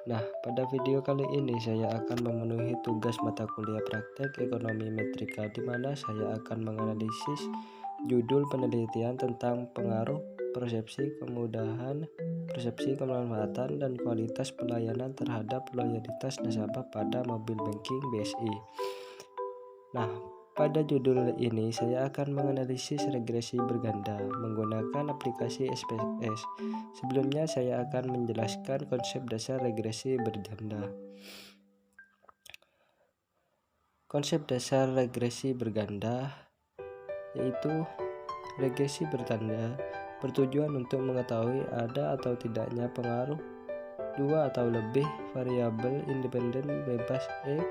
Nah, pada video kali ini saya akan memenuhi tugas mata kuliah praktek ekonomi metrika di mana saya akan menganalisis judul penelitian tentang pengaruh persepsi kemudahan, persepsi kemanfaatan, dan kualitas pelayanan terhadap loyalitas nasabah pada mobil banking BSI. Nah, pada judul ini saya akan menganalisis regresi berganda menggunakan aplikasi SPS. Sebelumnya saya akan menjelaskan konsep dasar regresi berganda. Konsep dasar regresi berganda yaitu regresi bertanda bertujuan untuk mengetahui ada atau tidaknya pengaruh dua atau lebih variabel independen bebas X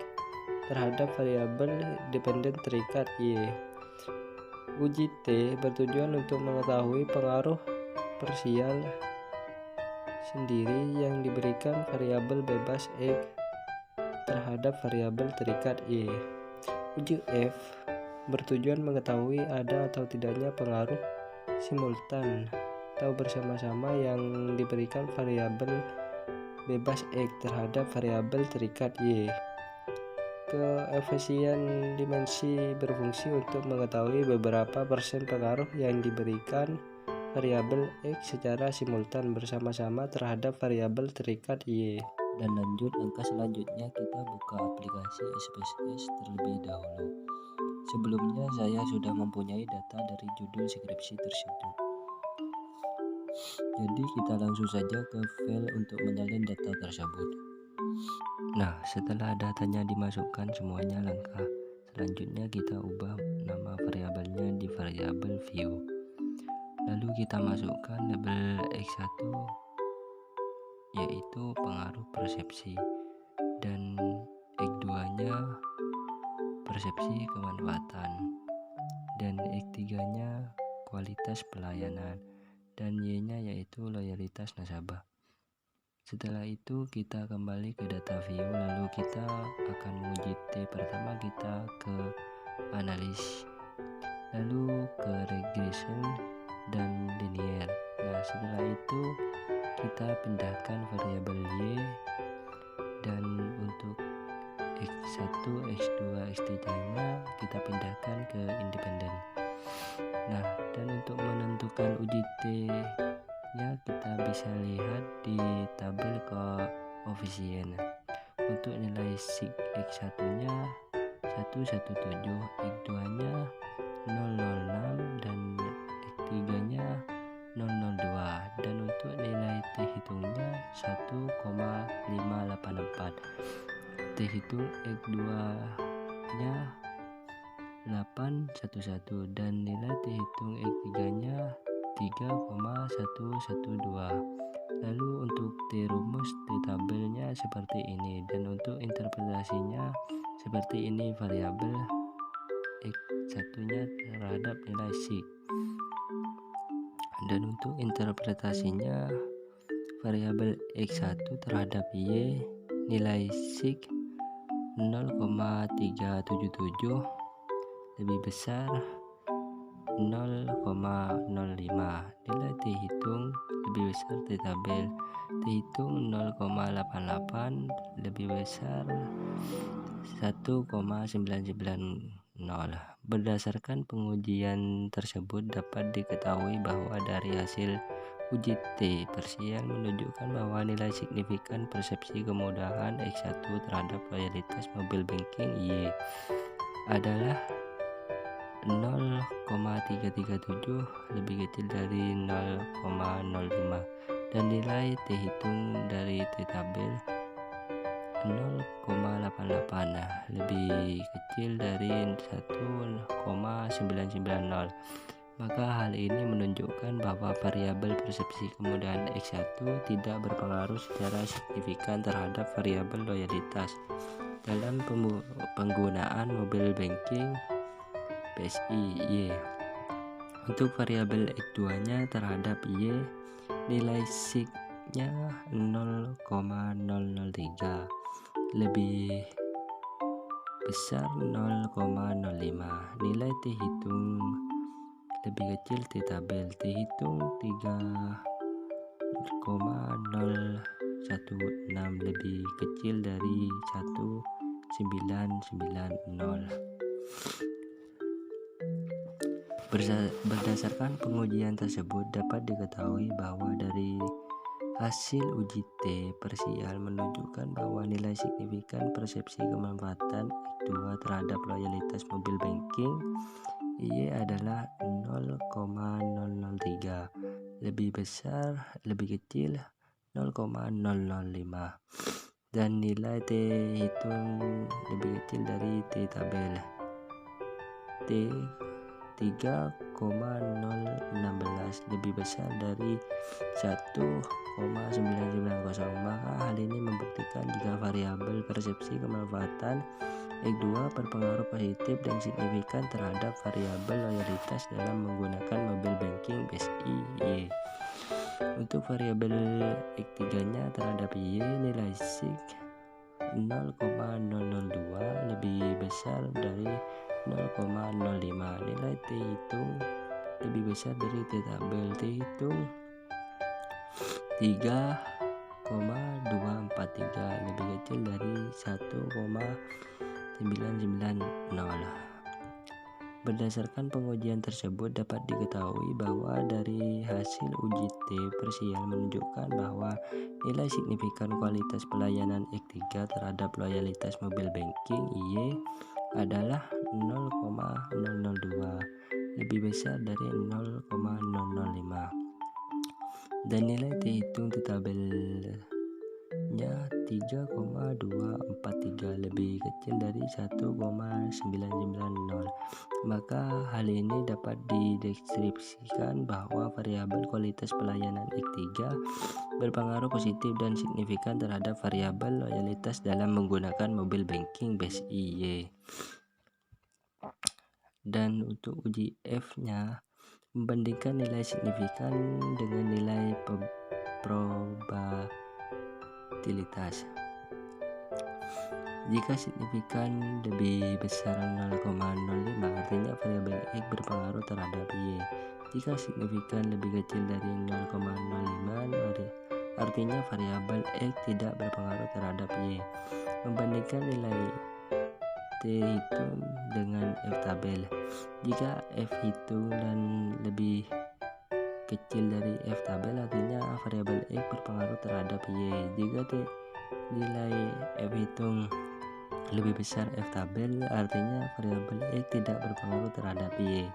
terhadap variabel dependen terikat Y. Uji T bertujuan untuk mengetahui pengaruh parsial sendiri yang diberikan variabel bebas X terhadap variabel terikat Y. Uji F bertujuan mengetahui ada atau tidaknya pengaruh simultan atau bersama-sama yang diberikan variabel bebas X terhadap variabel terikat Y. Koefisien dimensi berfungsi untuk mengetahui beberapa persen pengaruh yang diberikan variabel X secara simultan bersama-sama terhadap variabel terikat Y. Dan lanjut, langkah selanjutnya kita buka aplikasi SPS terlebih dahulu. Sebelumnya saya sudah mempunyai data dari judul skripsi tersebut. Jadi kita langsung saja ke file untuk menyalin data tersebut. Nah, setelah datanya dimasukkan semuanya, langkah selanjutnya kita ubah nama variabelnya di variabel view. Lalu kita masukkan label X1 yaitu pengaruh persepsi dan X2 nya persepsi kemanfaatan dan X3 nya kualitas pelayanan dan Y nya yaitu loyalitas nasabah. Setelah itu kita kembali ke data view, lalu kita akan menguji T. Pertama kita ke analis, lalu ke regression dan linear. Nah, setelah itu kita pindahkan variabel Y dan untuk X1, X2, X3 nya kita pindahkan ke independen. Nah, dan untuk menentukan uji T nya kita bisa lihat di tabel koefisien. Untuk nilai sig X1 nya 117, X2 nya 006 dan X3 nya 002 dan untuk nilai T hitungnya 1,584. T hitung X2 nya 811 dan nilai T hitung X3 nya 3,112. Lalu untuk T rumus T tabelnya seperti ini dan untuk interpretasinya seperti ini, variabel X1 nya terhadap nilai sig. Dan untuk interpretasinya variabel X1 terhadap Y nilai sig 0,377 lebih besar 0,05. Nilai T hitung lebih besar T tabel. T hitung 0,88 lebih besar 1,990. Berdasarkan pengujian tersebut dapat diketahui bahwa dari hasil uji T parsial menunjukkan bahwa nilai signifikan persepsi kemudahan X1 terhadap loyalitas mobil banking Y adalah 0,337 lebih kecil dari 0,05 dan nilai T hitung dari T tabel 0,88 lebih kecil dari 1,990. Maka hal ini menunjukkan bahwa variabel persepsi kemudahan X1 tidak berpengaruh secara signifikan terhadap variabel loyalitas dalam penggunaan mobil banking BSI Y. Untuk variabel X2 nya terhadap Y nilai sig nya 0,003 lebih besar 0,05. Nilai T hitung lebih kecil T tabel. T hitung 3,0 lebih kecil dari 1990. Berdasarkan pengujian tersebut dapat diketahui bahwa dari hasil uji T parsial menunjukkan bahwa nilai signifikan persepsi kemanfaatan X2 terhadap loyalitas mobil banking Y adalah 0,003, lebih kecil 0,005, dan nilai T hitung lebih kecil dari T tabel T 3,016 lebih besar dari 1,990. Maka hal ini membuktikan jika variabel persepsi kemanfaatan X2 berpengaruh positif dan signifikan terhadap variabel loyalitas dalam menggunakan mobil banking BSI Y. Untuk variabel X3-nya terhadap Y, nilai SIG 0,002 lebih besar dari 0,05. Nilai T hitung lebih besar dari T tabel T hitung 3,243 lebih kecil dari 1,990. Berdasarkan pengujian tersebut dapat diketahui bahwa dari hasil uji T parsial menunjukkan bahwa nilai signifikan kualitas pelayanan X3 terhadap loyalitas mobil banking Y adalah 0,002 lebih besar dari 0,005, dan nilai T hitung di tabelnya 3,243 lebih kecil dari 1,990. Maka hal ini dapat dideskripsikan bahwa variabel kualitas pelayanan X3 berpengaruh positif dan signifikan terhadap variabel loyalitas dalam menggunakan mobil banking BSI Y. Dan untuk uji F-nya, membandingkan nilai signifikan dengan nilai probabilitas. Jika signifikan lebih besar 0,05, artinya variabel X berpengaruh terhadap Y. Jika signifikan lebih kecil dari 0,05, artinya variabel X tidak berpengaruh terhadap Y. Membandingkan nilai T hitung dengan F tabel. Jika F hitung dan lebih kecil dari F tabel, artinya variabel X berpengaruh terhadap Y. Jika nilai F hitung lebih besar F tabel, artinya variabel X tidak berpengaruh terhadap Y.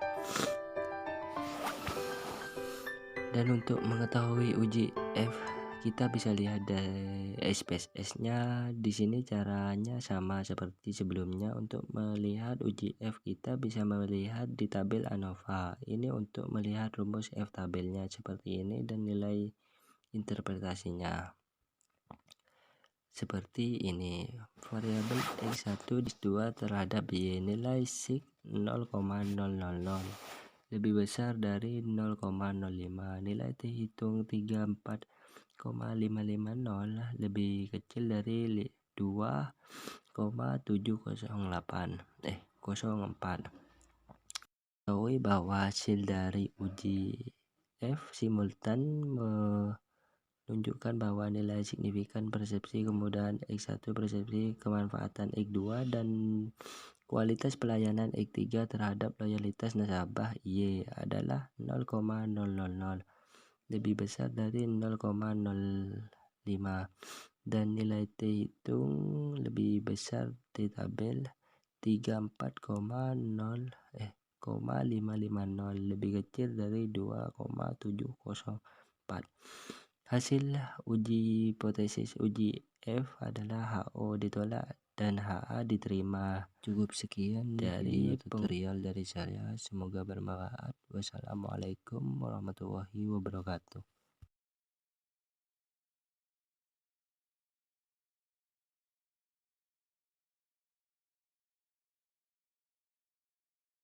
Dan untuk mengetahui uji F, kita bisa lihat dari SPSS-nya. Di sini caranya sama seperti sebelumnya. Untuk melihat uji F, kita bisa melihat di tabel ANOVA. Ini untuk melihat rumus F tabelnya seperti ini dan nilai interpretasinya seperti ini. Variabel X1 X2 terhadap Y, nilai SIG 0,000 lebih besar dari 0,05. Nilai T hitung 34,550 lebih kecil dari 2,704. Ketahui bahwa hasil dari uji F simultan menunjukkan bahwa nilai signifikan persepsi kemudahan X1, persepsi kemanfaatan X2, dan kualitas pelayanan X3 terhadap loyalitas nasabah Y adalah 0,000 lebih besar dari 0,05, dan nilai T hitung lebih besar T tabel 34,550 lebih kecil dari 2,704. Hasil uji hipotesis uji F adalah HO ditolak dan HA diterima. Cukup sekian dari tutorial dari saya, semoga bermanfaat. Wassalamualaikum warahmatullahi wabarakatuh.